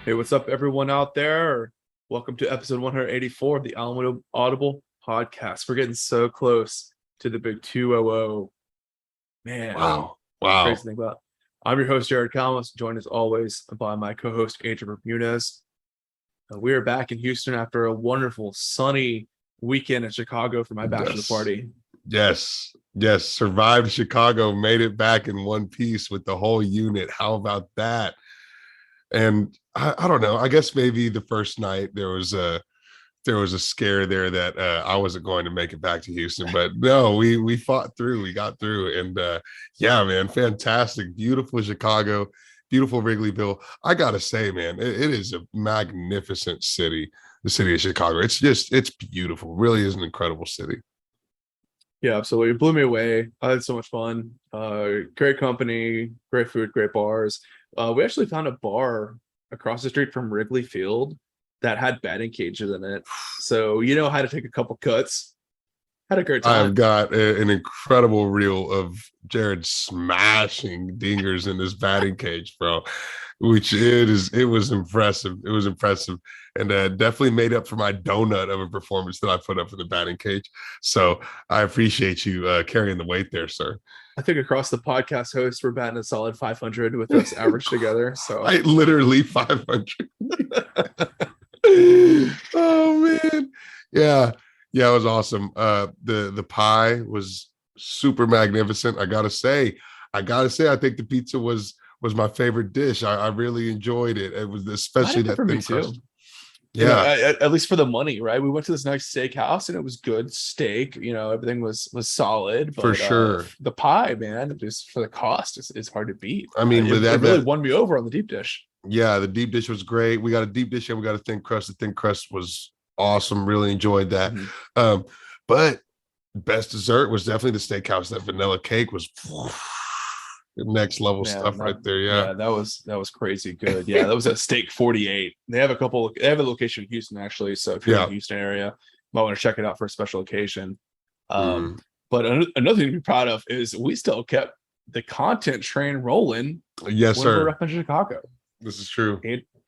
Hey, what's up, everyone out there? Welcome to episode 184 of the Alamo Audible podcast. We're getting so close to the big 200. Man, Wow. it's crazy Wow. to think about. I'm your host, Jared Calmus, joined as always by my co-host, Adrian Bermudez. We are back in Houston after a wonderful, sunny weekend in Chicago for my bachelor Yes. party. Yes. Yes. Survived Chicago, made it back in one piece with the whole unit. How about that? And I don't know. I guess maybe the first night there was a scare there that I wasn't going to make it back to Houston, but no, we fought through, we got through, and yeah, man, fantastic, beautiful Chicago, beautiful Wrigleyville. I gotta say, man, it is a magnificent city, the city of Chicago. It's beautiful, really is an incredible city. Yeah, absolutely. It blew me away. I had so much fun. Great company, great food, great bars. We actually found a bar across the street from Wrigley Field that had batting cages in it. So you know how to take a couple cuts. Had a great I've time. got an incredible reel of Jared smashing dingers in this batting cage, bro. Which it was impressive. It was impressive, and definitely made up for my donut of a performance that I put up in the batting cage. So I appreciate you carrying the weight there, sir. I think across the podcast hosts, we're batting a solid 500 with us averaged together. So I literally 500. Oh man, yeah, yeah, it was awesome. The pie was super magnificent. I gotta say, I think the pizza was my favorite dish. I really enjoyed it. It was might especially have been that for me thin too. crust. You know, Yeah, at least for the money, right? We went to this nice steakhouse and it was good steak. You know, everything was solid, for but sure. the pie, man, just for the cost is hard to beat. I mean, with It that really that won me over on the deep dish. yeah, the deep dish was great. We got a deep dish and we got a thin crust. The thin crust was awesome. Really enjoyed that. Mhm. Um, but best dessert was definitely the steakhouse. That vanilla cake was next level Man, stuff right there. Yeah. yeah, that was crazy good. Yeah, that was at Steak 48. They have a location in Houston actually. So if you're in Yeah. the Houston area, you might want to check it out for a special occasion. Um, Mm. but another thing to be proud of is we still kept the content train rolling Yes, when we're sir. up in Chicago. This is true.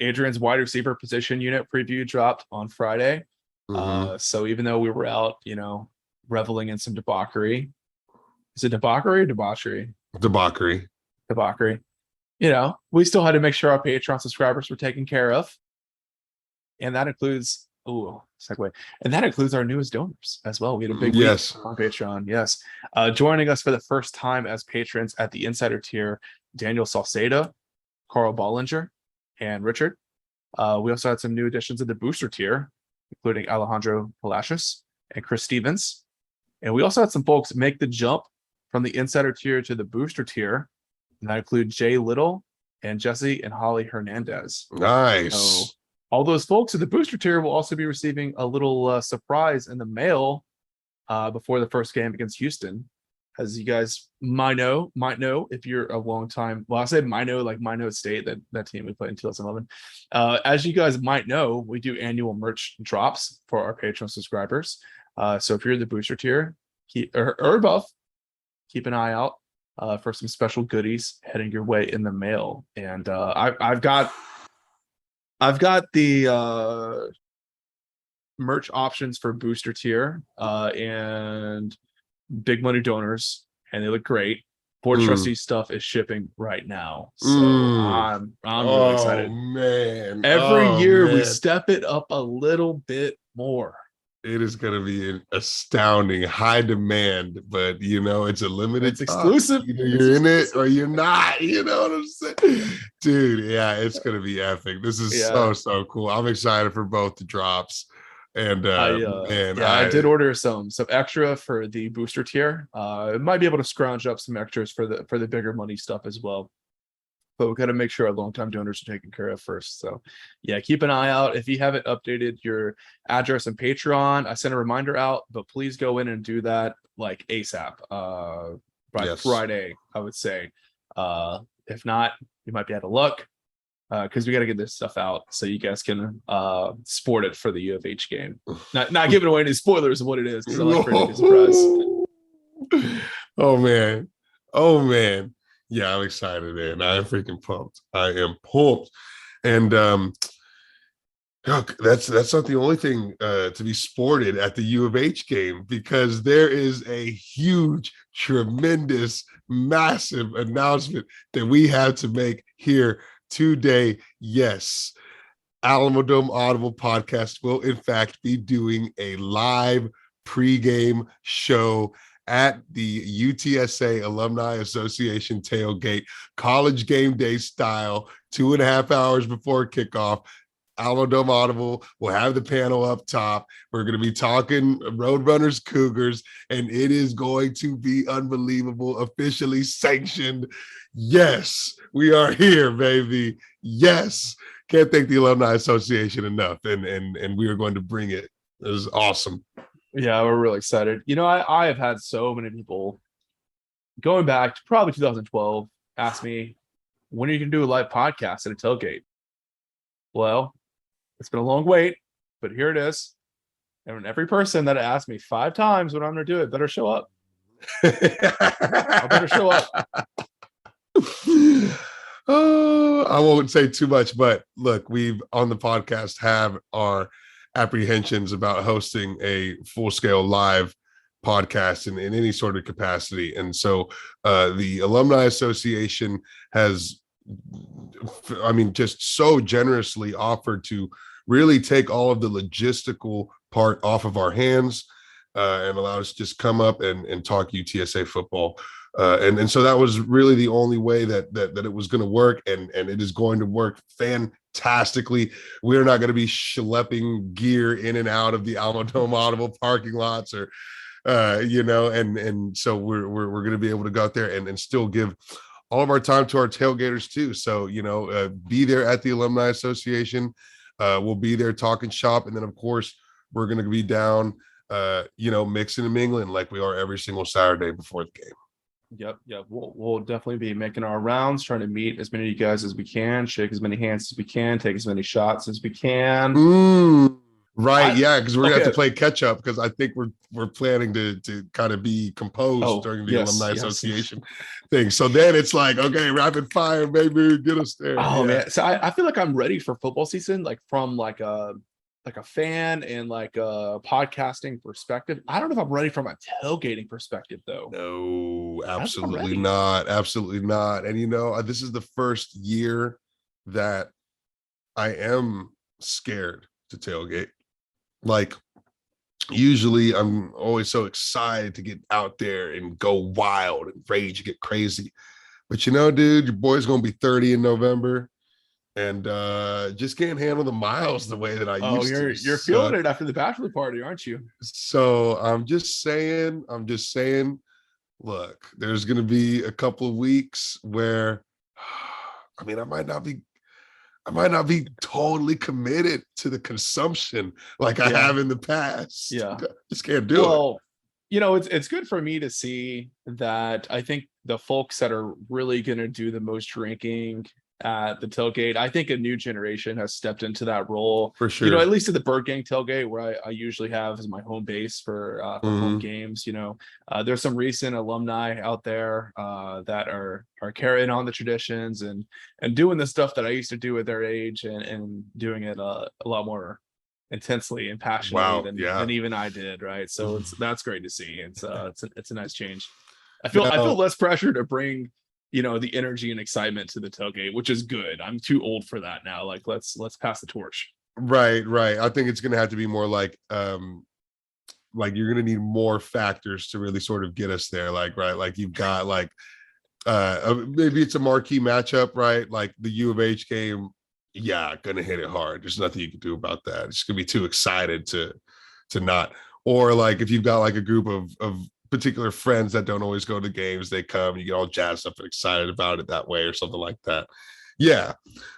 Adrian's wide receiver position unit preview dropped on Friday. Mm-hmm. So even though we were out, reveling in some debauchery, is it debauchery or debauchery? Debauchery. Debauchery. We still had to make sure our Patreon subscribers were taken care of. And that includes, segue. And that includes our newest donors as well. We had a big week Yes. on Patreon. Yes. Joining us for the first time as patrons at the insider tier, Daniel Salceda, Carl Bollinger, and Richard. We also had some new additions in the booster tier, including Alejandro Palacios and Chris Stevens. And we also had some folks make the jump from the insider tier to the booster tier. And that includes Jay Little and Jesse and Holly Hernandez. So Nice. all those folks in the booster tier will also be receiving a little surprise in the mail before the first game against Houston. As you guys might know if you're a long time, well, I said might know, like Minot State, that team we played in 2011. As you guys might know, we do annual merch drops for our Patreon subscribers. So if you're in the booster tier, or above, keep an eye out for some special goodies heading your way in the mail. And I've got the merch options for booster tier and big money donors, and they look great. Board trustee stuff is shipping right now, so I'm really Oh excited. man. Every Oh year we man. step it up a little bit more. It is going to be an astounding, high demand, but it's a limited It's time. exclusive. Either It's you're in it exclusive. or you're not. You know what I'm saying, dude? Yeah, it's going to be epic. This is Yeah. so cool. I'm excited for both the drops, and man, I did order some extra for the booster tier. Might be able to scrounge up some extras for the bigger money stuff as well. But we got to make sure our longtime donors are taken care of first. So, yeah, keep an eye out. If you haven't updated your address and Patreon, I sent a reminder out, but please go in and do that like ASAP by yes, Friday, I would say. If not, you might be out of luck because we got to get this stuff out so you guys can sport it for the U of H game. Not giving away any spoilers of what it is because I like for it to be a surprise. Oh man, oh man. Yeah, I'm excited, man. I am freaking pumped. I am pumped. And look, that's not the only thing to be sported at the U of H game, because there is a huge, tremendous, massive announcement that we have to make here today. Yes, Alamo Dome Audible Podcast will in fact be doing a live pregame show at the UTSA Alumni Association tailgate, college game day style, 2.5 hours before kickoff. Alamo Dome Audible will have the panel up top. We're going to be talking Roadrunners Cougars, and it is going to be unbelievable, officially sanctioned. Yes, we are here, baby. Yes. Can't thank the Alumni Association enough, and we are going to bring it. It was awesome. Yeah, we're really excited. I have had so many people going back to probably 2012 ask me, when are you going to do a live podcast at a tailgate? Well, it's been a long wait, but here it is. And every person that asked me 5 times when I'm going to do it better show up. I better show up. Oh, I won't say too much, but look, we've on the podcast have our apprehensions about hosting a full-scale live podcast in any sort of capacity. And so the Alumni Association has, just so generously offered to really take all of the logistical part off of our hands and allow us to just come up and talk UTSA football. And so that was really the only way that it was going to work, and it is going to work fantastically. We're not going to be schlepping gear in and out of the Alamo Dome Audible parking lots, or and so we're going to be able to go out there and still give all of our time to our tailgaters too. So be there at the Alumni Association. We'll be there talking shop, and then of course we're going to be down mixing and mingling like we are every single Saturday before the game. Yep. We'll definitely be making our rounds, trying to meet as many of you guys as we can, shake as many hands as we can, take as many shots as we can. Right, because we're gonna have to play catch up, because I think we're planning to kind of be composed during the Alumni Association thing. So then it's like, okay, rapid fire, baby, get us there. Oh man, so I feel like I'm ready for football season, like from like a fan and like a podcasting perspective. I don't know if I'm ready from a tailgating perspective though. No, absolutely not. Absolutely not. And this is the first year that I am scared to tailgate. Like, usually I'm always so excited to get out there and go wild and rage, get crazy. But dude, your boy's gonna be 30 in November. And just can't handle the miles the way that I used to. You're feeling it after the bachelor party, aren't you? So I'm just saying, look, there's going to be a couple of weeks where, I might not be totally committed to the consumption like I have in the past. Yeah. Just can't do it. It's good for me to see that. I think the folks that are really going to do the most drinking at the tailgate, I think a new generation has stepped into that role for sure. At least at the Bird Gang tailgate, where I usually have as my home base for home games. There's some recent alumni out there that are carrying on the traditions and doing the stuff that I used to do at their age, and doing it a lot more intensely and passionately than even I did. Right, so that's great to see. It's a nice change. I feel less pressure to bring the energy and excitement to the tailgate, which is good. I'm too old for that now. Like, let's pass the torch. Right. I think it's going to have to be more like you're going to need more factors to really sort of get us there. Like you've got maybe it's a marquee matchup, right? Like the U of H game. Yeah, going to hit it hard. There's nothing you can do about that. It's going to be too excited to not. Or like if you've got like a group of particular friends that don't always go to games, they come, you get all jazzed up and excited about it that way, or something like that. Yeah,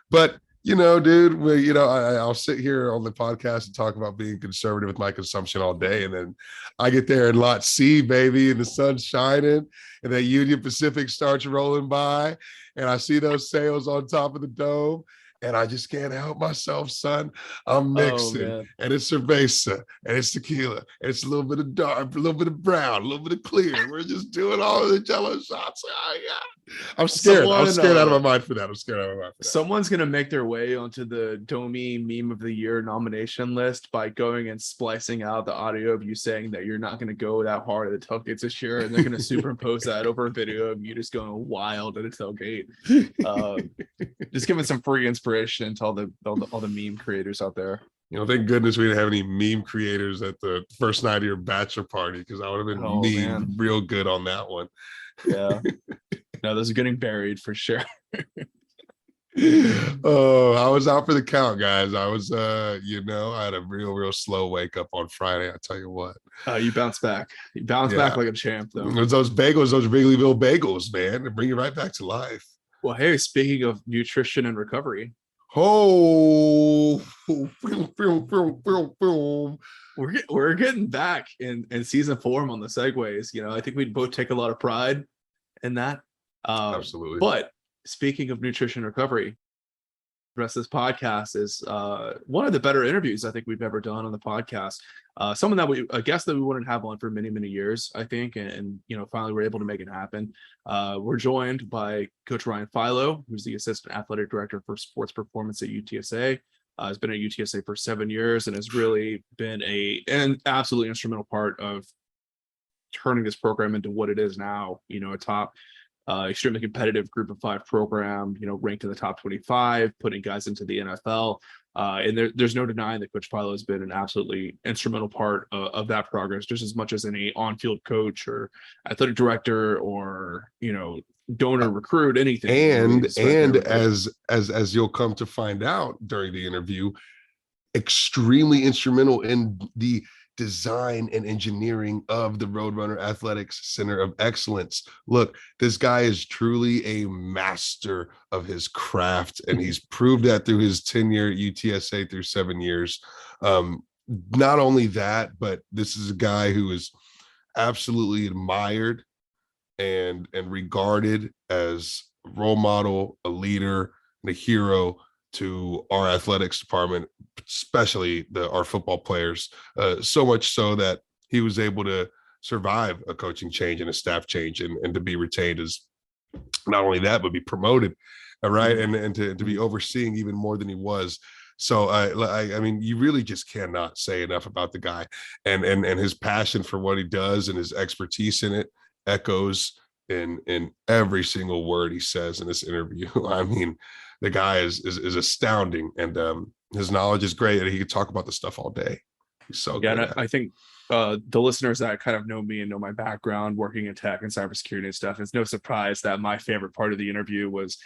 but dude, I'll sit here on the podcast and talk about being conservative with my consumption all day, and then I get there in lot C, baby, and the sun's shining, and that Union Pacific starts rolling by, and I see those sails on top of the dome. And I just can't help myself, son. I'm mixing, and it's cerveza, and it's tequila, and it's a little bit of dark, a little bit of brown, a little bit of clear. We're just doing all of the Jello shots. Oh, yeah. I'm scared. I'm Someone, scared out of my mind for that. Someone's gonna make their way onto the Domi Meme of the Year nomination list by going and splicing out the audio of you saying that you're not gonna go that hard at the tailgates this year, and they're gonna superimpose that over a video of you just going wild at a tailgate. Just giving some free inspiration to all the meme creators out there. You know, thank goodness we didn't have any meme creators at the first night of your bachelor party, because I would have been memed real good on that one. Yeah. No, those are getting buried for sure. Oh, I was out for the count, guys. I was I had a real slow wake up on Friday. I tell you what. You bounce back. You bounce back like a champ, though. It was those bagels, those Wrigleyville bagels, man. They bring you right back to life. Well, hey, speaking of nutrition and recovery. Oh, we're getting back in season 4 on the segues. You know, I think we'd both take a lot of pride in that. Absolutely. But speaking of nutrition recovery, the rest of this podcast is one of the better interviews I think we've ever done on the podcast. Someone that a guest that we wouldn't have on for many years, I think, and finally we're able to make it happen. We're joined by Coach Ryan Filo, who's the assistant athletic director for sports performance at UTSA. Has been at UTSA for 7 years and has really been an absolutely instrumental part of turning this program into what it is now. A top extremely competitive group of 5 program, ranked in the top 25, putting guys into the NFL. And there's no denying that Coach Filo has been an absolutely instrumental part of that progress, just as much as any on-field coach or athletic director or, donor, recruit, anything. And as you'll come to find out during the interview, extremely instrumental in the design and engineering of the Roadrunner Athletics Center of Excellence. Look, this guy is truly a master of his craft, and he's proved that through his tenure at UTSA through 7 years. Not only that, but this is a guy who is absolutely admired and regarded as a role model, a leader, and a hero to our athletics department, especially our football players, so much so that he was able to survive a coaching change and a staff change and to be retained as not only that, but be promoted. All right. And to be overseeing even more than he was. So I mean, you really just cannot say enough about the guy, and his passion for what he does and his expertise in it echoes in every single word he says in this interview. I mean, the guy is astounding, and his knowledge is great, and he could talk about the stuff all day. He's so good. And I think the listeners that kind of know me and know my background working in tech and cybersecurity and stuff, it's no surprise that my favorite part of the interview was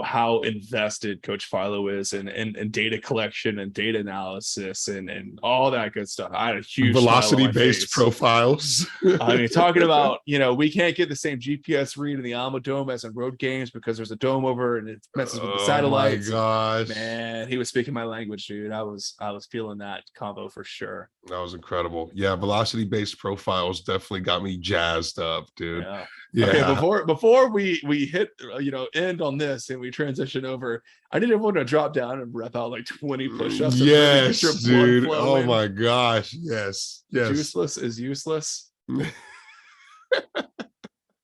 how invested Coach Filo is in data collection and data analysis and all that good stuff. I had a huge velocity-based profiles. I mean, talking about, we can't get the same GPS read in the Alamo Dome as in road games because there's a dome over and it messes with the satellites. Oh my gosh. Man, he was speaking my language, dude. I was feeling that combo for sure. That was incredible. Yeah, velocity-based profiles definitely got me jazzed up, dude. Yeah. Okay, before we hit end on this and we transition over, I need everyone to drop down and rep out like 20 push-ups. Yes, dude. Oh my gosh. Yes. Useless is useless.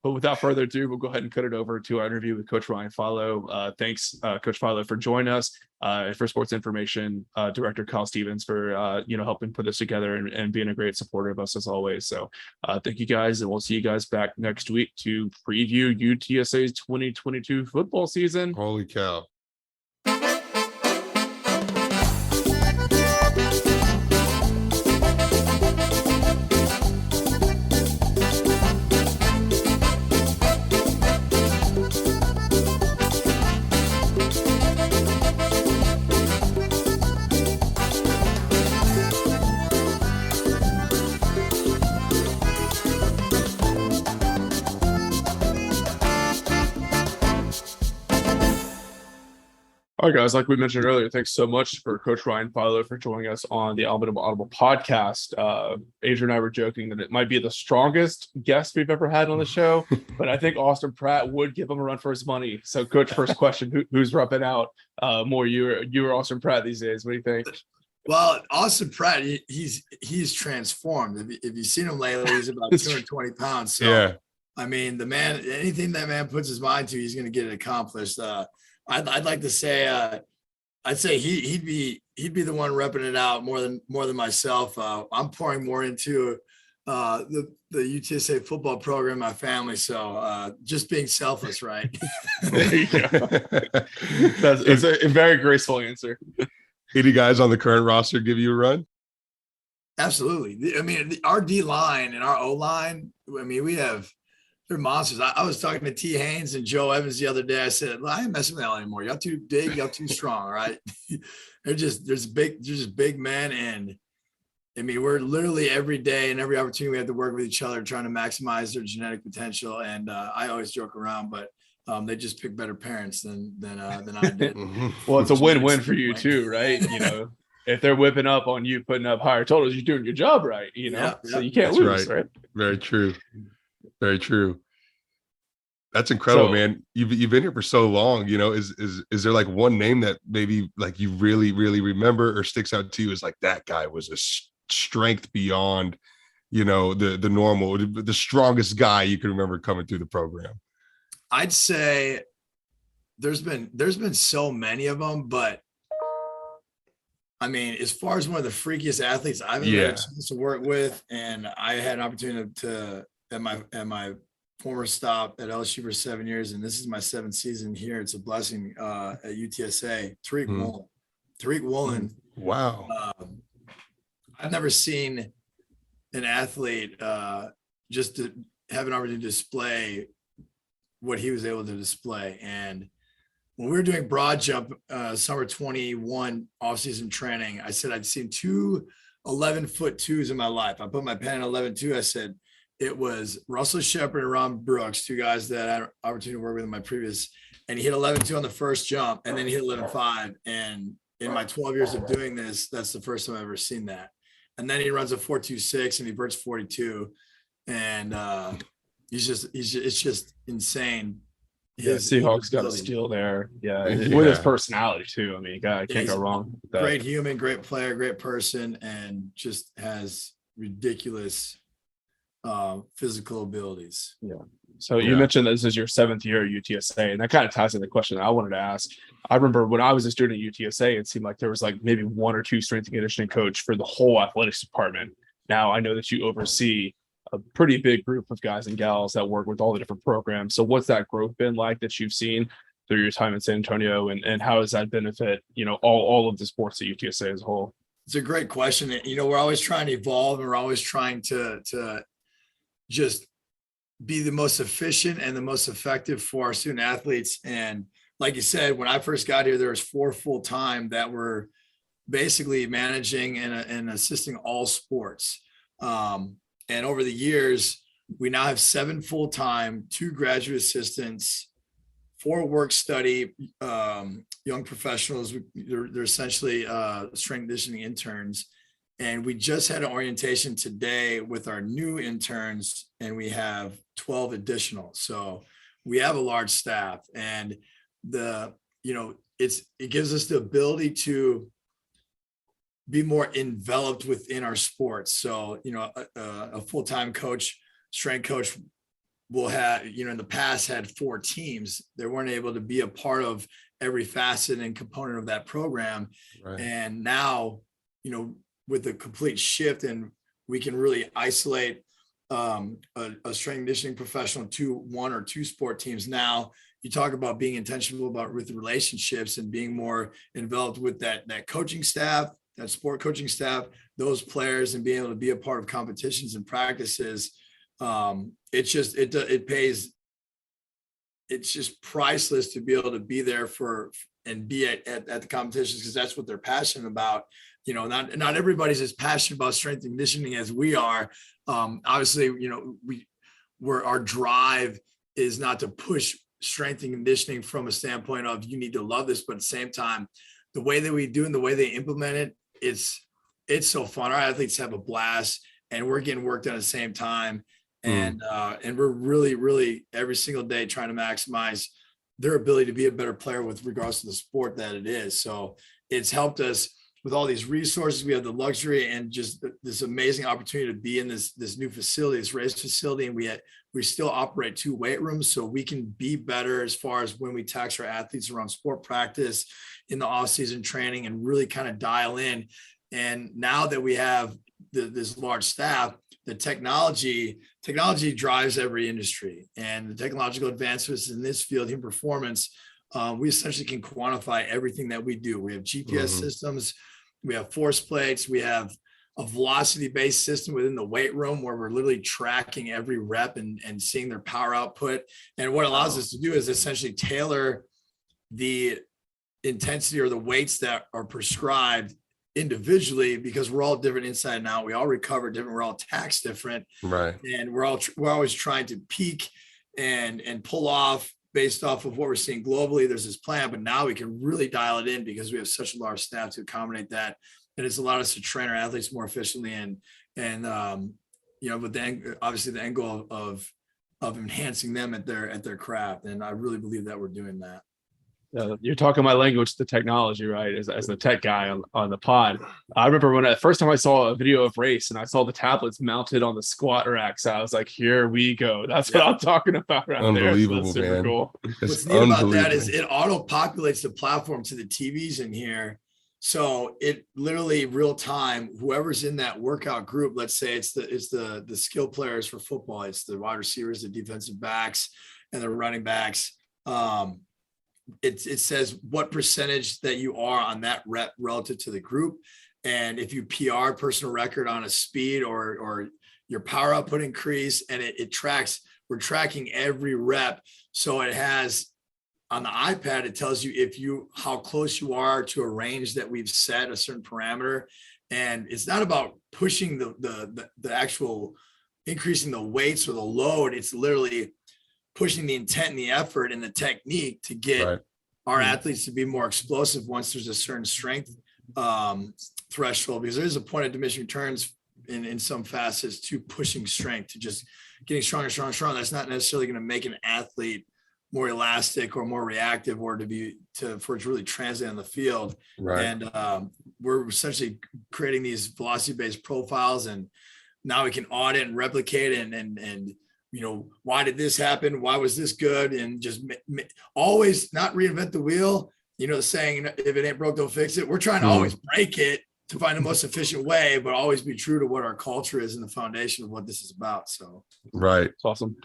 But without further ado, we'll go ahead and cut it over to our interview with Coach Ryan Filo. Thanks, Coach Filo, for joining us. For Sports Information, Director Kyle Stevens for helping put this together and being a great supporter of us as always. So thank you guys, and we'll see you guys back next week to preview UTSA's 2022 football season. Holy cow. All right, guys, like we mentioned earlier, thanks so much for Coach Ryan Filo for joining us on the Audible podcast. Adrian and I were joking that it might be the strongest guest we've ever had on the show, but I think Austin Pratt would give him a run for his money. So, Coach, first question, who's repping out more, you or Austin Pratt these days? What do you think? Well, Austin Pratt, he's transformed. If you've seen him lately, he's about 220 pounds. So, yeah. I mean, the man, anything that man puts his mind to, he's going to get it accomplished. I'd like to say, I'd say he'd be the one repping it out more than myself. I'm pouring more into the UTSA football program, my family. So just being selfless, right? There you go. That's a very graceful answer. Any guys on the current roster give you a run? Absolutely. I mean, our D line and our O line. I mean, they're monsters. I was talking to T. Haynes and Joe Evans the other day. I said, I ain't messing with y'all anymore. Y'all too big, y'all too strong, right? they're just big men. And I mean, we're literally every day and every opportunity we have to work with each other, trying to maximize their genetic potential. And I always joke around, but they just pick better parents than I did. Well, it's a win-win for you too, right? You know, if they're whipping up on you, putting up higher totals, you're doing your job right, you know, so you can't lose, right? Very true. Very true. That's incredible, man. You've been here for so long, you know, is there like one name that maybe like you really, really remember or sticks out to you as like that guy was a strength beyond, you know, the normal, the strongest guy you can remember coming through the program? I'd say there's been so many of them, but I mean, as far as one of the freakiest athletes I've ever had a chance to work with, and I had an opportunity to at my former stop at LSU for 7 years, and this is my 7th season here. It's a blessing at UTSA. Tariq Woolen. Wow. I've never seen an athlete just to have an opportunity to display what he was able to display. And when we were doing broad jump summer 21 offseason training, I said I'd seen 2 11-foot twos in my life. I put my pen at 11.2. I said it was Russell Shepard and Ron Brooks, 2 guys that I had an opportunity to work with in my previous, and he hit 11.2 on the first jump, and then he hit 11.5. And in my 12 years of doing this, that's the first time I've ever seen that. And then he runs a 4.26 and he bursts 42. And it's just insane. Seahawks got a steal there. With his personality too. I mean, God, can't go wrong with that. Great human, great player, great person, and just has ridiculous physical abilities. So you mentioned this is your 7th year at UTSA, and that kind of ties into the question that I wanted to ask. I remember when I was a student at UTSA, it seemed like there was like maybe 1 or 2 strength and conditioning coach for the whole athletics department. Now I know that you oversee a pretty big group of guys and gals that work with all the different programs. So what's that growth been like that you've seen through your time in San Antonio, and how does that benefit, you know, all of the sports at UTSA as a whole? It's a great question. You know, we're always trying to evolve, and we're always trying to just be the most efficient and the most effective for our student athletes. And like you said, when I first got here, there was 4 full-time that were basically managing and assisting all sports. And over the years, we now have 7 full-time, 2 graduate assistants, 4 work study young professionals. They're essentially strength conditioning interns. And we just had an orientation today with our new interns, and we have 12 additional. So we have a large staff, and it gives us the ability to be more enveloped within our sports. So, you know, a full-time coach, strength coach will have, you know, in the past had 4 teams. They weren't able to be a part of every facet and component of that program. Right. And now, you know, with a complete shift, and we can really isolate a strength conditioning professional to 1 or 2 sport teams. Now you talk about being intentional with relationships and being more enveloped with that coaching staff, that sport coaching staff, those players, and being able to be a part of competitions and practices. It pays. It's just priceless to be able to be there and be at the competitions, because that's what they're passionate about. You know, not everybody's as passionate about strength and conditioning as we are. Obviously, you know, our drive is not to push strength and conditioning from a standpoint of you need to love this, but at the same time, the way that we do and the way they implement it, it's so fun. Our athletes have a blast, and we're getting work done at the same time. And we're really, really every single day trying to maximize their ability to be a better player with regards to the sport that it is. So it's helped us with all these resources. We have the luxury and just this amazing opportunity to be in this new facility, this race facility. And we we still operate 2 weight rooms, so we can be better as far as when we tax our athletes around sport practice in the off-season training and really kind of dial in. And now that we have this large staff, the technology drives every industry, and the technological advancements in this field, human performance, we essentially can quantify everything that we do. We have GPS systems, we have force plates, we have a velocity-based system within the weight room where we're literally tracking every rep and seeing their power output. And what it allows us to do is essentially tailor the intensity or the weights that are prescribed individually, because we're all different inside and out. We all recover different. We're all taxed different. Right. And we're always trying to peak and pull off based off of what we're seeing globally. There's this plan, but now we can really dial it in because we have such a large staff to accommodate that. And it's allowed us to train our athletes more efficiently and but then obviously the end goal of enhancing them at their craft. And I really believe that we're doing that. You're talking my language, the technology, right? As the tech guy on the pod. I remember when the first time I saw a video of race and I saw the tablets mounted on the squat racks, I was like, here we go. That's what I'm talking about right Unbelievable, there. So that's super man. cool. What's neat about that is it auto-populates the platform to the TVs in here. So it literally real time, whoever's in that workout group, let's say it's the skill players for football, it's the wide receivers, the defensive backs, and the running backs. It says what percentage that you are on that rep relative to the group. And if you PR personal record on a speed or your power output increase, and it tracks, we're tracking every rep. So it has on the iPad, it tells you how close you are to a range that we've set, a certain parameter. And it's not about pushing the actual increasing the weights or the load. It's literally pushing the intent and the effort and the technique to get our athletes to be more explosive once there's a certain strength threshold, because there's a point of diminishing returns in some facets to pushing strength, to just getting stronger. That's not necessarily going to make an athlete more elastic or more reactive, or for it to really translate on the field. Right. And we're essentially creating these velocity-based profiles, and now we can audit and replicate and why did this happen? Why was this good? And just always not reinvent the wheel. The saying, if it ain't broke, don't fix it. We're trying to always break it to find the most efficient way, but always be true to what our culture is and the foundation of what this is about. So, right. It's awesome.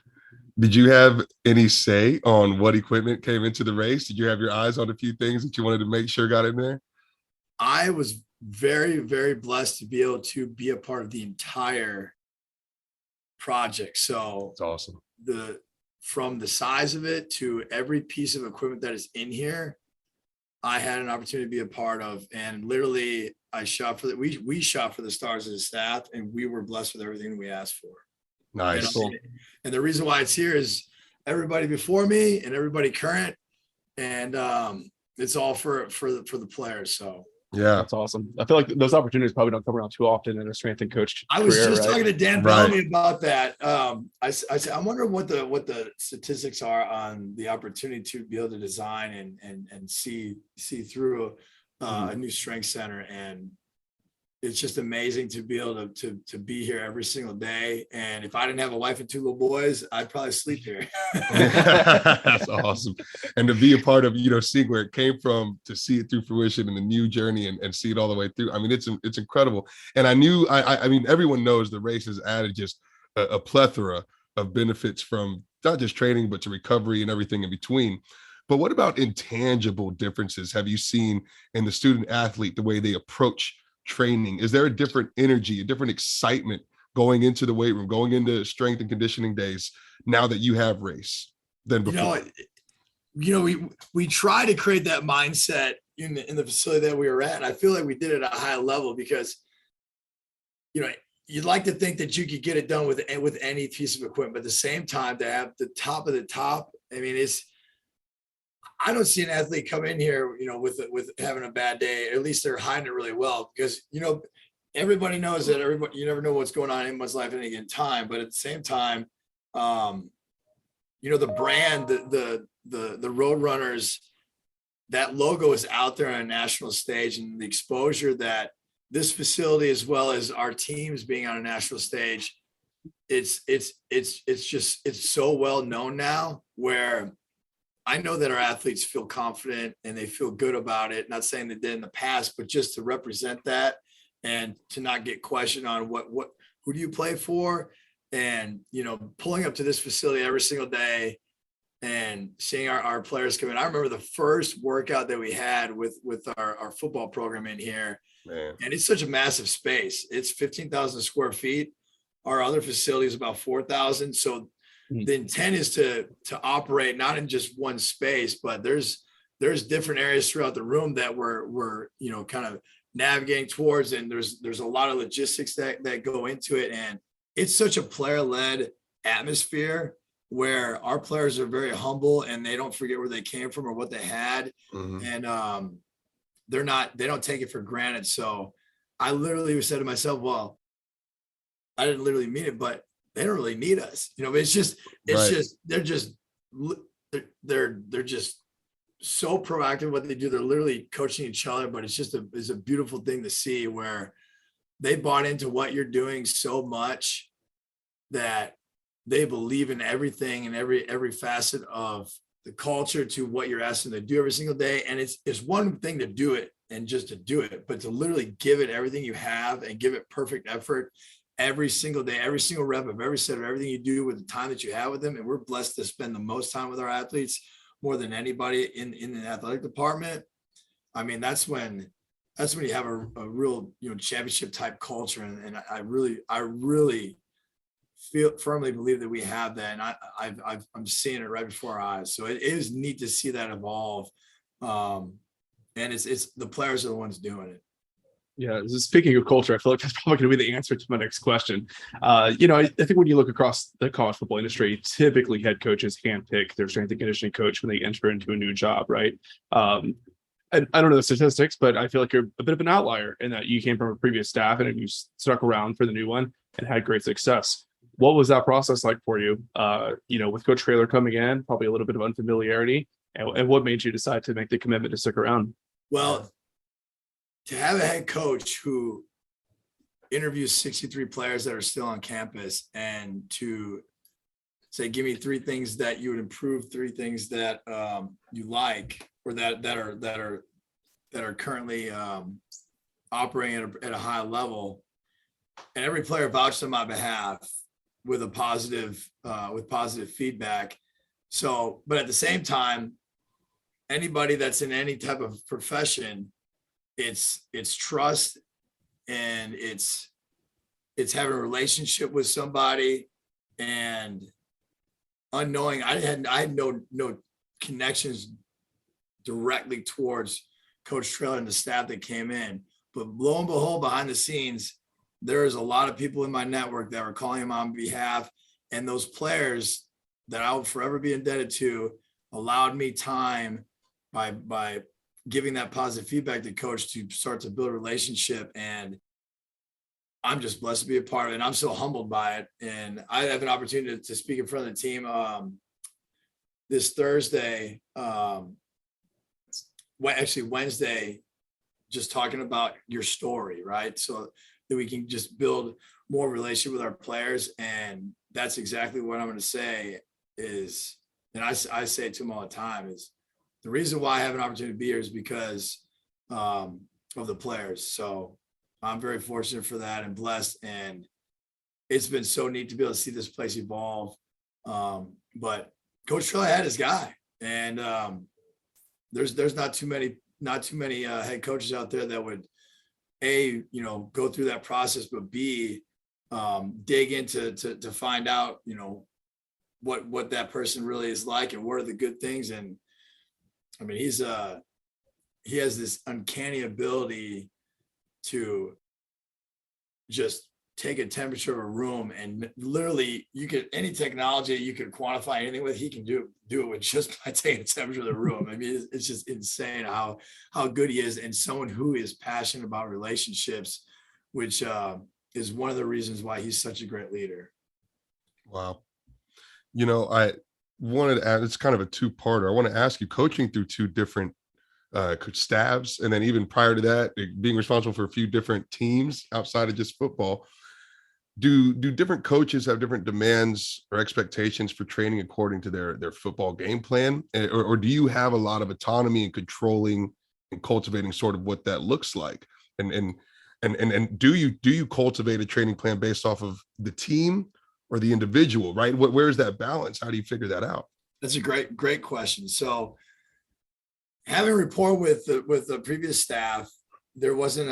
Did you have any say on what equipment came into the race? Did you have your eyes on a few things that you wanted to make sure got in there? I was very, very blessed to be able to be a part of the entire project. So it's awesome. From the size of it to every piece of equipment that is in here, I had an opportunity to be a part of. And literally I shot for we shot for the stars as a staff, and we wwere blessed with everything we asked for. Nice. And the reason why it's here is everybody before me and everybody current, and it's all for the players. So yeah, that's awesome. I feel like those opportunities probably don't come around too often in a strength and coach I was career, just right? talking to Dan Bellamy about that. I said, I wonder what the statistics are on the opportunity to be able to design and see through a new strength center. And it's just amazing to be able to be here every single day. And if I didn't have a wife and 2 little boys, I'd probably sleep here. That's awesome. And to be a part of, seeing where it came from, to see it through fruition and the new journey and see it all the way through. I mean, it's incredible. And I knew, I mean, everyone knows the race has added just a plethora of benefits, from not just training, but to recovery and everything in between. But what about intangible differences have you seen in the student athlete, the way they approach training? Is there a different energy, a different excitement going into the weight room, going into strength and conditioning days now that you have race than before? We try to create that mindset in the facility that we were at. And I feel like we did it at a high level, because you'd like to think that you could get it done with any piece of equipment, but at the same time, to have the top of the top, I mean, I don't see an athlete come in here, with having a bad day. At least they're hiding it really well, because, everybody knows that you never know what's going on in anyone's life at any given time. But at the same time, the brand, the Roadrunners, that logo is out there on a national stage, and the exposure that this facility, as well as our teams being on a national stage, it's so well known now, where I know that our athletes feel confident and they feel good about it. Not saying they did in the past, but just to represent that and to not get questioned on who do you play for? And, pulling up to this facility every single day and seeing our players come in. I remember the first workout that we had with our football program in here. Man. And it's such a massive space. It's 15,000 square feet. Our other facility is about 4,000. So the intent is to operate not in just one space, but there's different areas throughout the room that we're kind of navigating towards. And there's a lot of logistics that go into it. And it's such a player-led atmosphere where our players are very humble and they don't forget where they came from or what they had. And they don't take it for granted. So I literally said to myself, well, I didn't literally mean it, but they don't really need us. It's just they're just so proactive what they do. They're literally coaching each other, but it's a beautiful thing to see where they bought into what you're doing so much that they believe in everything and every facet of the culture to what you're asking them to do every single day. And it's one thing to do it and just to do it, but to literally give it everything you have and give it perfect effort every single day, every single rep of every set of everything you do with the time that you have with them. And we're blessed to spend the most time with our athletes more than anybody in the athletic department. I mean, that's when you have a real, championship type culture. And I really firmly believe that we have that. And I'm seeing it right before our eyes. So it is neat to see that evolve. And it's the players are the ones doing it. Yeah, speaking of culture, I feel like that's probably going to be the answer to my next question. I think when you look across the college football industry, typically head coaches handpick their strength and conditioning coach when they enter into a new job, right? And I don't know the statistics, but I feel like you're a bit of an outlier in that you came from a previous staff and you stuck around for the new one and had great success. What was that process like for you? With Coach Filo coming in, probably a little bit of unfamiliarity, and what made you decide to make the commitment to stick around? Well, to have a head coach who interviews 63 players that are still on campus and to say, give me 3 things that you would improve, 3 things that you like, or that are currently operating at a high level, and every player vouched on my behalf with positive feedback. So, but at the same time, anybody that's in any type of profession, it's trust, and it's having a relationship with somebody, and unknowing I had no connections directly towards Coach Filo and the staff that came in, but lo and behold, behind the scenes, there's a lot of people in my network that were calling him on behalf, and those players that I will forever be indebted to allowed me time by giving that positive feedback to coach to start to build a relationship. And I'm just blessed to be a part of it. And I'm so humbled by it. And I have an opportunity to speak in front of the team this Thursday, Wednesday, just talking about your story, right? So that we can just build more relationship with our players. And that's exactly what I'm going to say is, and I say it to them all the time, is the reason why I have an opportunity to be here is because of the players. So I'm very fortunate for that and blessed. And it's been so neat to be able to see this place evolve. But Coach Filo had his guy, and there's not too many head coaches out there that would go through that process, but B, dig into to find out, what that person really is like and what are the good things. And I mean, he has this uncanny ability to just take a temperature of a room, and literally any technology you could quantify anything with, he can do it with just by taking the temperature of the room. I mean, it's just insane how good he is, and someone who is passionate about relationships, which is one of the reasons why he's such a great leader. Wow. I wanted to add, it's kind of a 2-parter. I want to ask you, coaching through 2 different coach staffs, and then even prior to that, being responsible for a few different teams outside of just football, do different coaches have different demands or expectations for training according to their football game plan, or do you have a lot of autonomy in controlling and cultivating sort of what that looks like? And do you cultivate a training plan based off of the team or the individual, right? Where's that balance? How do you figure that out? That's a great question. So having rapport with the previous staff, there wasn't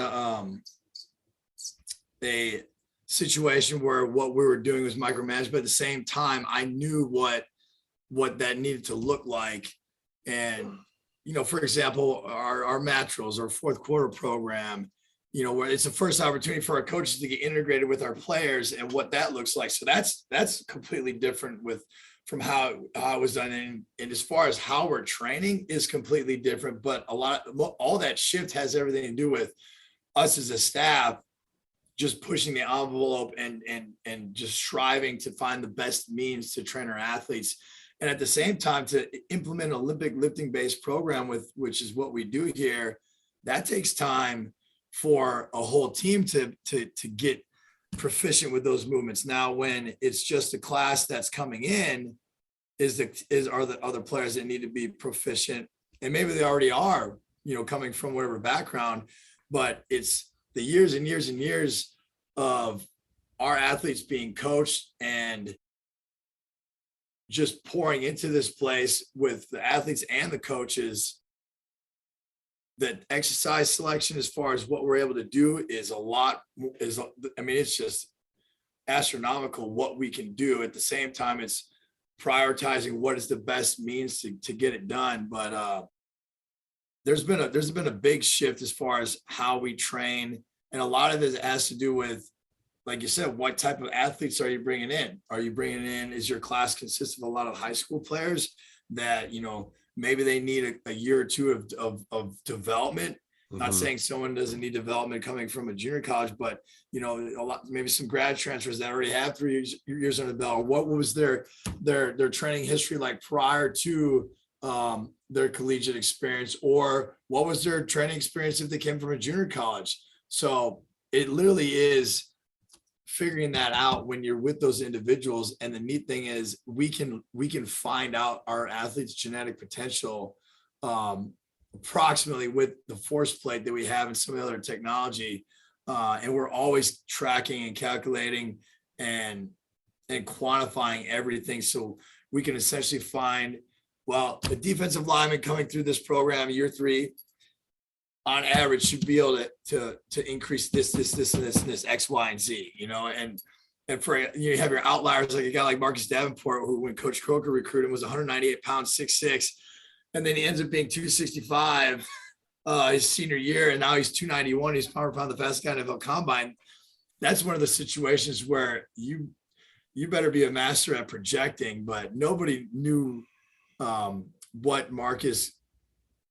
a situation where what we were doing was micromanaged, but at the same time, I knew what that needed to look like. And, for example, our match drills, our fourth quarter program, where it's the first opportunity for our coaches to get integrated with our players and what that looks like. So that's completely different from how it was done. And as far as how we're training is completely different, but all that shift has everything to do with us as a staff just pushing the envelope and just striving to find the best means to train our athletes. And at the same time, to implement an Olympic lifting based program which is what we do here, that takes time for a whole team to get proficient with those movements. Now, when it's just a class that's coming in, are the other players that need to be proficient, and maybe they already are, coming from whatever background, but it's the years and years and years of our athletes being coached and just pouring into this place with the athletes and the coaches. That exercise selection, as far as what we're able to do, is it's just astronomical what we can do. At the same time, it's prioritizing what is the best means to get it done. But there's been a big shift as far as how we train, and a lot of it has to do with, like you said, what type of athletes are you bringing in? Is your class consist of a lot of high school players that maybe they need a year or two of development? Not saying someone doesn't need development coming from a junior college, but maybe some grad transfers that already have 3 years under the belt. What was their training history like prior to their collegiate experience, or what was their training experience if they came from a junior college? So it literally is figuring that out when you're with those individuals. And the neat thing is we can find out our athletes' genetic potential approximately with the force plate that we have and some of the other technology. And we're always tracking and calculating and quantifying everything. So we can essentially find, the defensive lineman coming through this program year 3 on average should be able to increase this and this X, Y, and Z, and for you have your outliers like a guy like Marcus Davenport, who when Coach Croker recruited him was 198 pounds, 6'6", and then he ends up being 265 his senior year, and now he's 291. He's pound the fastest guy in the NFL Combine. That's one of the situations where you better be a master at projecting, but nobody knew what Marcus,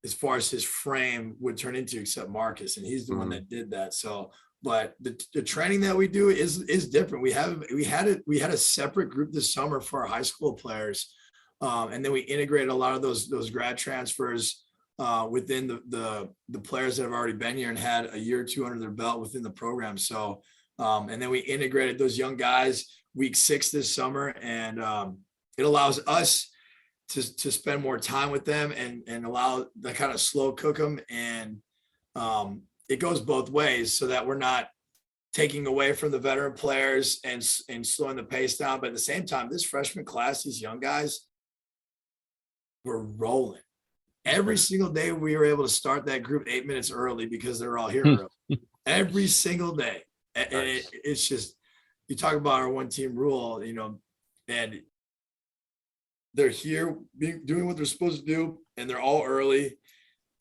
as far as his frame, would turn into except Marcus, and he's the one that did that. So, but the training that we do is different. We had a separate group this summer for our high school players, and then we integrated a lot of those grad transfers within the players that have already been here and had a year or two under their belt within the program. So, and then we integrated those young guys week 6 this summer, and it allows us to spend more time with them and allow the kind of slow cook them. And it goes both ways, so that we're not taking away from the veteran players and slowing the pace down. But at the same time, this freshman class, these young guys, were rolling. Every single day we were able to start that group 8 minutes early because they're all here early. Every single day. And it's just, you talk about our one team rule, and they're here doing what they're supposed to do, and they're all early.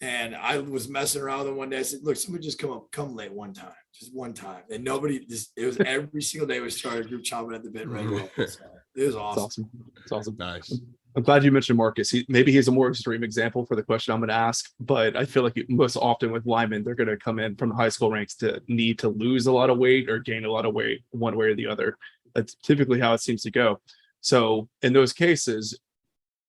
And I was messing around with them one day. I said, look, somebody just come late one time, just one time. And it was every single day we started group chomping at the bit right away. So it was awesome. It's awesome. Nice. I'm glad you mentioned Marcus. Maybe he's a more extreme example for the question I'm going to ask, but I feel like most often with linemen, they're going to come in from the high school ranks to need to lose a lot of weight or gain a lot of weight one way or the other. That's typically how it seems to go. So in those cases,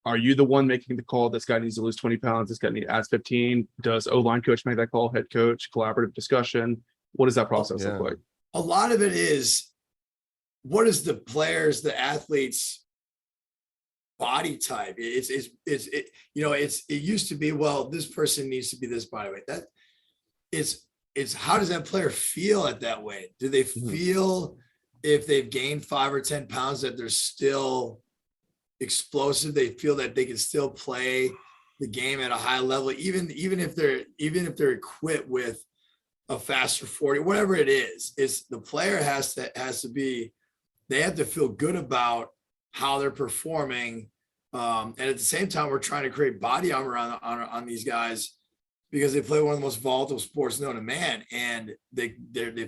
are you the one making the call? This guy needs to lose 20 pounds. This guy needs to add 15. Does O-line coach make that call? Head coach, collaborative discussion? What does that process look like? A lot of it is what is the athletes body type? It used to be, well, this person needs to be this body weight. That it's how does that player feel at that weight? Do they feel if they've gained 5 or 10 pounds that they're still explosive? They feel that they can still play the game at a high level, even if they're equipped with a faster 40, whatever it is. It's the player has to be, they have to feel good about how they're performing. And at the same time, we're trying to create body armor on these guys because they play one of the most volatile sports known to man, and they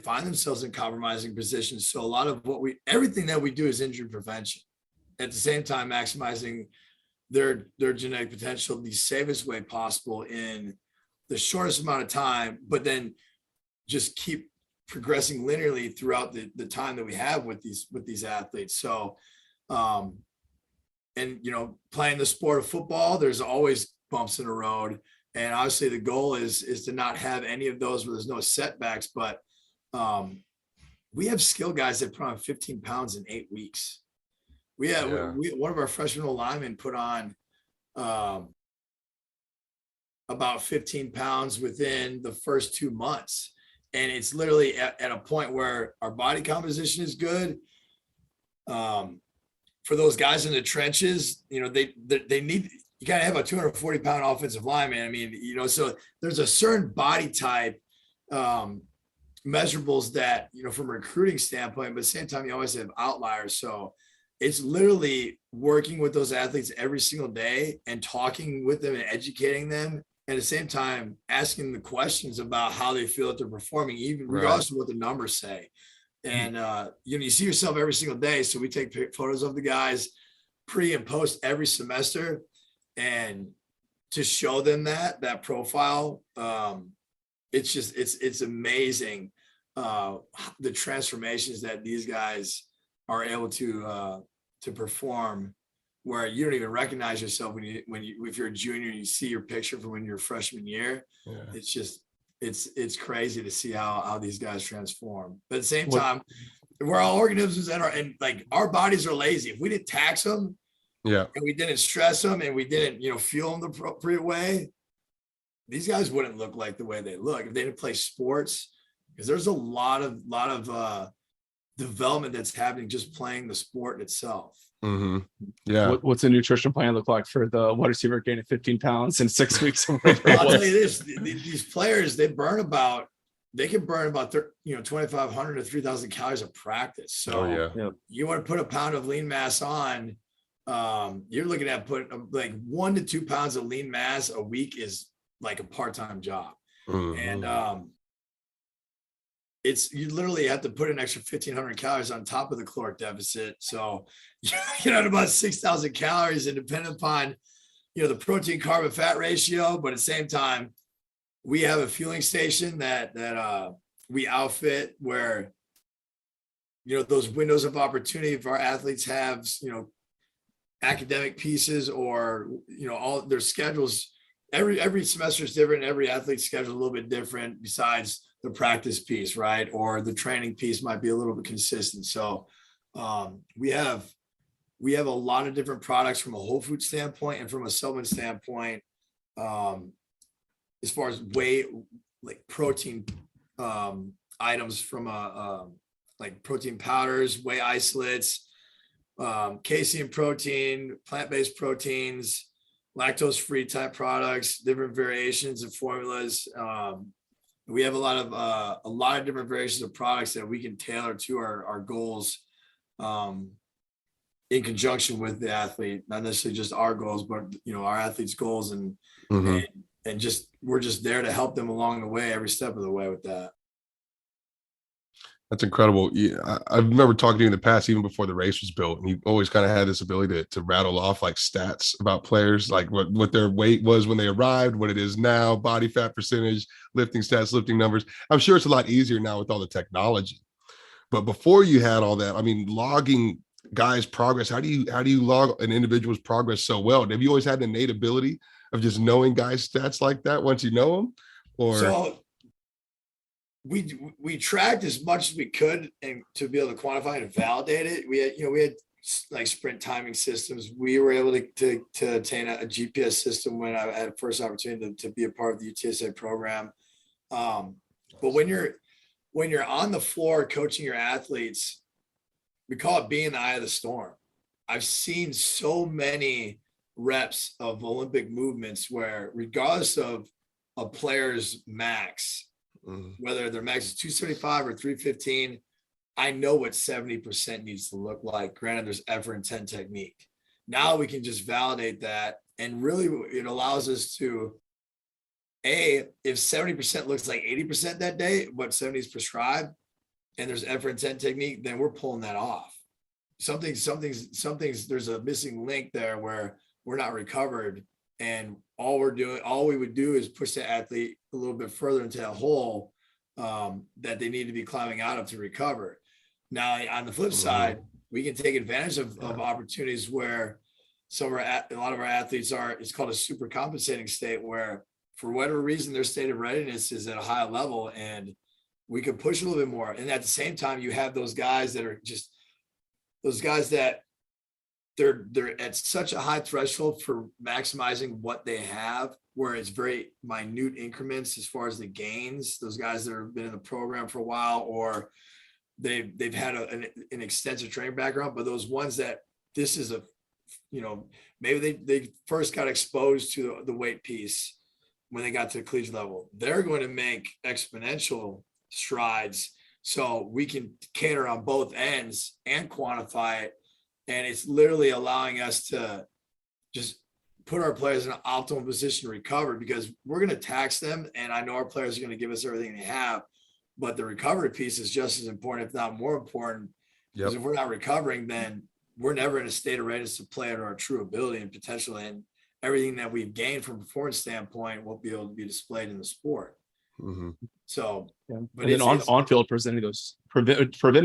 find themselves in compromising positions. So a lot of everything that we do is injury prevention. At the same time, maximizing their genetic potential the safest way possible in the shortest amount of time, but then just keep progressing linearly throughout the time that we have with these athletes. So, and playing the sport of football, there's always bumps in the road. And obviously the goal is to not have any of those where there's no setbacks, but we have skill guys that put on 15 pounds in 8 weeks. One of our freshman linemen put on about 15 pounds within the first 2 months. And it's literally at a point where our body composition is good. For those guys in the trenches, they need, you gotta have a 240 pound offensive lineman. I mean, so there's a certain body type measurables that, from a recruiting standpoint, but at the same time, you always have outliers. So it's literally working with those athletes every single day and talking with them and educating them. At the same time, asking the questions about how they feel that they're performing, even regardless of what the numbers say. And, you see yourself every single day. So we take photos of the guys pre and post every semester, and to show them that profile, it's amazing. The transformations that these guys are able to perform, where you don't even recognize yourself if you're a junior and you see your picture from when you're a freshman year. It's just, it's crazy to see how these guys transform. But at the same time, we're all organisms and like our bodies are lazy. If we didn't tax them, and we didn't stress them, and we didn't, fuel them the appropriate way, these guys wouldn't look like the way they look if they didn't play sports. Because there's a lot of development that's happening just playing the sport itself. Mm-hmm. Yeah. What's a nutrition plan look like for the wide receiver gaining 15 pounds in 6 weeks? I'll tell you this: these players, they can burn about 2,500 to 3,000 calories of practice. So you want to put a pound of lean mass on, you're looking at putting like 1 to 2 pounds of lean mass a week is like a part-time job. And you literally have to put an extra 1,500 calories on top of the caloric deficit. So you're looking at about 6,000 calories, and depending upon, the protein, carb, and fat ratio. But at the same time, we have a fueling station that we outfit where, those windows of opportunity for our athletes have, academic pieces or, all their schedules. Every semester is different. Every athlete's schedule is a little bit different besides the practice piece, right? Or the training piece might be a little bit consistent. So we have a lot of different products from a whole food standpoint and from a supplement standpoint, as far as whey, like protein items from like protein powders, whey isolates, casein protein, plant-based proteins, lactose-free type products, different variations and formulas. We have a lot of different variations of products that we can tailor to our goals, in conjunction with the athlete, not necessarily just our goals, but our athletes' goals, and just we're just there to help them along the way, every step of the way with that. That's incredible. Yeah, I remember talking to you in the past, even before the race was built, and you always kind of had this ability to rattle off like stats about players, like what their weight was when they arrived, what it is now, body fat percentage, lifting stats, lifting numbers. I'm sure it's a lot easier now with all the technology. But before you had all that, I mean, logging guys' progress, how do you log an individual's progress so well? Have you always had an innate ability of just knowing guys' stats like that once you know them? Or we tracked as much as we could and to be able to quantify and validate it. We had like sprint timing systems. We were able to attain a GPS system when I had a first opportunity to be a part of the UTSA program. But when you're on the floor coaching your athletes, we call it being the eye of the storm. I've seen so many reps of Olympic movements where regardless of a player's max, whether their max is 275 or 315, I know what 70% needs to look like. Granted, there's effort, intent, technique. Now we can just validate that. And really it allows us to, if 70% looks like 80% that day, what 70 is prescribed, and there's effort, intent, technique, then we're pulling that off. Something's, there's a missing link there where we're not recovered. And all we would do is push the athlete a little bit further into a hole that they need to be climbing out of to recover. Now, on the flip side, we can take advantage of opportunities where a lot of our athletes are, it's called a super compensating state, where for whatever reason, their state of readiness is at a high level and we could push a little bit more. And at the same time, you have those guys that are just those guys that they're at such a high threshold for maximizing what they have, where it's very minute increments as far as the gains. Those guys that have been in the program for a while, or they've had an extensive training background, but those ones that this is maybe they first got exposed to the weight piece when they got to the collegiate level, they're going to make exponential strides. So we can cater on both ends and quantify it. And it's literally allowing us to just put our players in an optimal position to recover, because we're going to tax them. And I know our players are going to give us everything they have, but the recovery piece is just as important, if not more important. Because if we're not recovering, then we're never in a state of readiness to play at our true ability and potential. And everything that we've gained from a performance standpoint won't be able to be displayed in the sport. So, but then on field preventing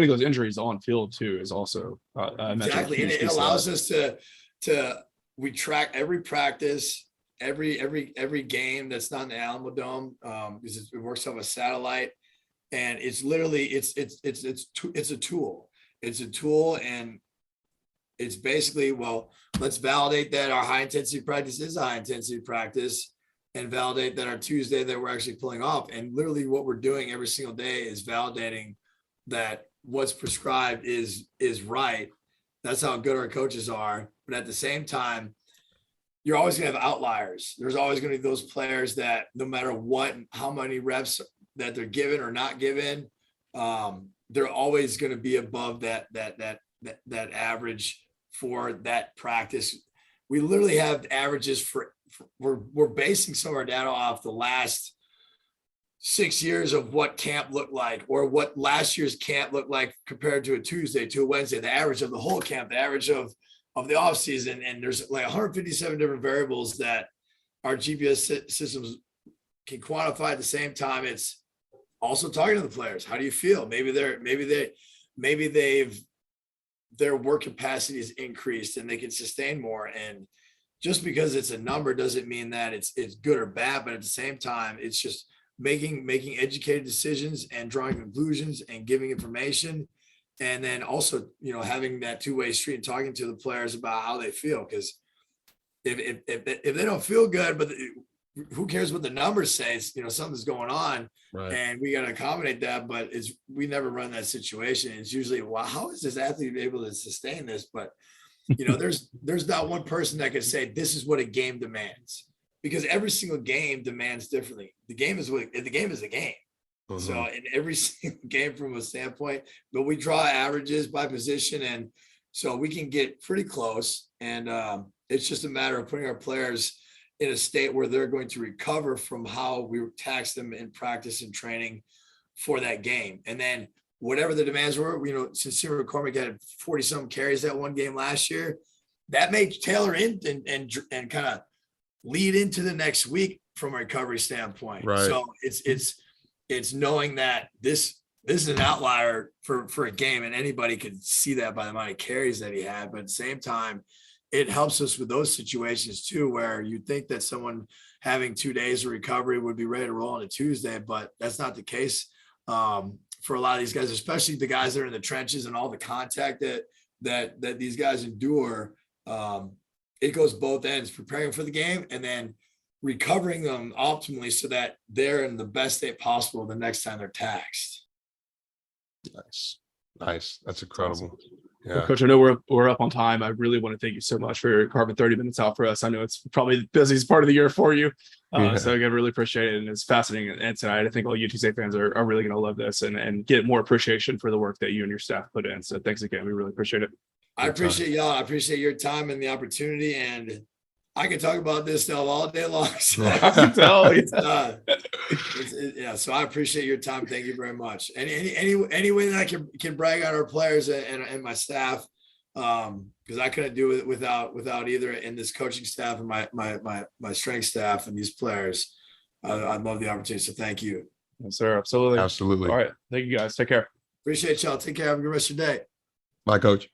those injuries on field too is also exactly, and it allows us to we track every practice, every game that's not in the Alamo Dome, because it works off a satellite, and it's literally it's a tool. It's a tool, and it's basically, well, let's validate that our high intensity practice is a high intensity practice, and validate that our Tuesday that we're actually pulling off. And literally what we're doing every single day is validating that what's prescribed is right. That's how good our coaches are. But at the same time, you're always going to have outliers. There's always going to be those players that no matter what, how many reps that they're given or not given, they're always going to be above that average for that practice. We literally have averages we're basing some of our data off the last 6 years of what camp looked like, or what last year's camp looked like compared to a Tuesday to a Wednesday, the average of the whole camp, the average of the off season. And there's like 157 different variables that our GPS systems can quantify. At the same time, it's also talking to the players. How do you feel? Maybe their work capacity is increased and they can sustain more. And just because it's a number doesn't mean that it's good or bad, but at the same time, it's just making educated decisions and drawing conclusions and giving information. And then also, having that two-way street and talking to the players about how they feel. Because if they don't feel good, but who cares what the numbers say? Something's going on, right, and we got to accommodate that. But we never run that situation. It's usually, wow, how is this athlete able to sustain this? But there's not one person that can say this is what a game demands, because every single game demands differently. The game is the game. So in every single game from a standpoint, but we draw averages by position, and so we can get pretty close. And it's just a matter of putting our players in a state where they're going to recover from how we tax them in practice and training for that game. And then whatever the demands were, Sincere McCormick had 40-some carries that one game last year. That may tailor in and kind of lead into the next week from a recovery standpoint. Right. So it's knowing that this is an outlier for a game, and anybody could see that by the amount of carries that he had. But at the same time, it helps us with those situations too, where you think that someone having 2 days of recovery would be ready to roll on a Tuesday, but that's not the case. for a lot of these guys, especially the guys that are in the trenches and all the contact that these guys endure. It goes both ends, preparing for the game and then recovering them optimally so that they're in the best state possible the next time they're taxed. Nice. That's incredible. Well, Yeah. Coach, I know we're up on time. I really want to thank you so much for carving 30 minutes out for us. I know it's probably the busiest part of the year for you. So again, really appreciate it. And it's fascinating. And tonight, I think all UTSA fans are really going to love this and get more appreciation for the work that you and your staff put in. So thanks again. We really appreciate it. I appreciate y'all. I appreciate your time and the opportunity. And I can talk about this stuff all day long. So, I can tell. Yeah. So I appreciate your time. Thank you very much. Any way that I can brag on our players and my staff, because I couldn't do it without either in this coaching staff and my strength staff and these players. I'd love the opportunity. So thank you. Yes, sir. Absolutely. Absolutely. All right. Thank you guys. Take care. Appreciate y'all. Take care. Have a good rest of your day. Bye, Coach.